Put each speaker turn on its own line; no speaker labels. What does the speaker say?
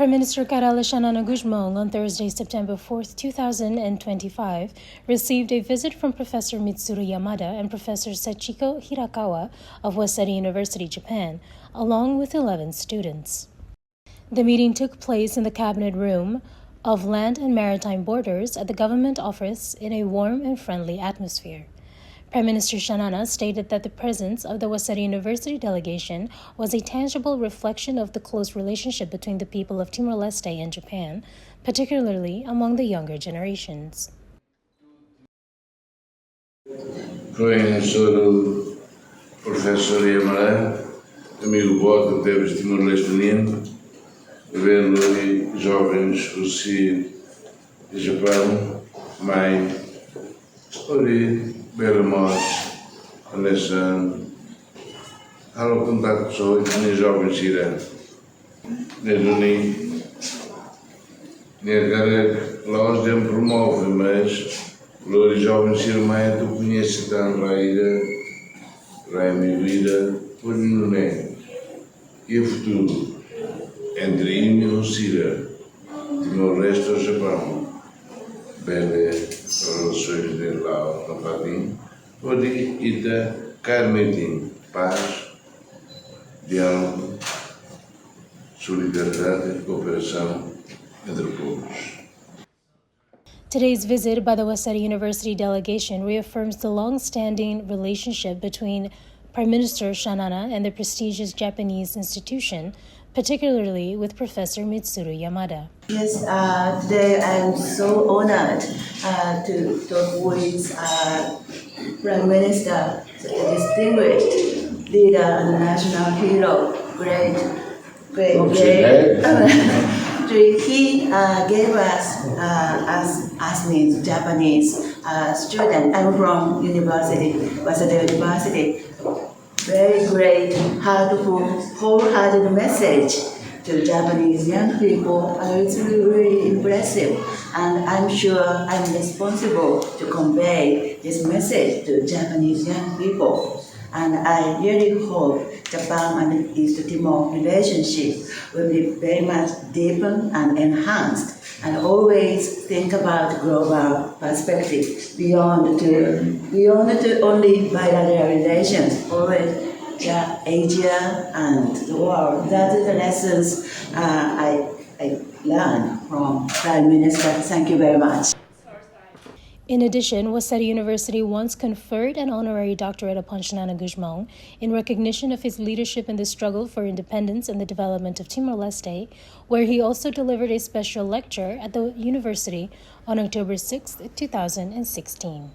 Prime Minister Xanana on Thursday, September 4, 2025, received a visit from Professor Mitsuru Yamada and Professor Sachiko Hirakawa of Waseda University, Japan, along with 11 students. The meeting took place in the Cabinet Room of Land and Maritime Borders at the Government Office in a warm and friendly atmosphere. Prime Minister Xanana stated that the presence of the Waseda University delegation was a tangible reflection of the close relationship between the people of Timor-Leste and Japan, particularly among the younger generations.
Professor Yamada, amigo voto que teve Timor-Leste, vendo ali jovens Rússia e Japão, mãe, ori, bela morte, nessa há contato pessoas nem jovens irã, nem agora lá os demos promove, mas os jovens irmãs tu conheces tanto a minha vida, por não é, e o futuro entre mim e o Sira, Timor-Leste ou Japão, bela relações de lá no Patim, onde está carmetim, paz, diálogo, solidariedade e cooperação entre povos.
Today's visit by the Waseda University delegation reaffirms the long-standing relationship between Prime Minister Xanana and the prestigious Japanese institution, particularly with Professor Mitsuru Yamada.
Yes, today I'm so honored to talk with Prime Minister, a distinguished leader and national hero, great. He gave us, as me, Japanese student. I'm from Waseda University. Very great, wholehearted message to Japanese young people. It's really impressive, and I'm sure I'm responsible to convey this message to Japanese young people. And I really hope Japan and East Timor relationship will be very much deepened and enhanced, and always think about global perspective beyond to only bilateral relations, always Asia and the world. That is the lessons I learned from Prime Minister. Thank you very much.
In addition, Waseda University once conferred an honorary doctorate upon Xanana in recognition of his leadership in the struggle for independence and the development of Timor-Leste, where he also delivered a special lecture at the university on October 6, 2016.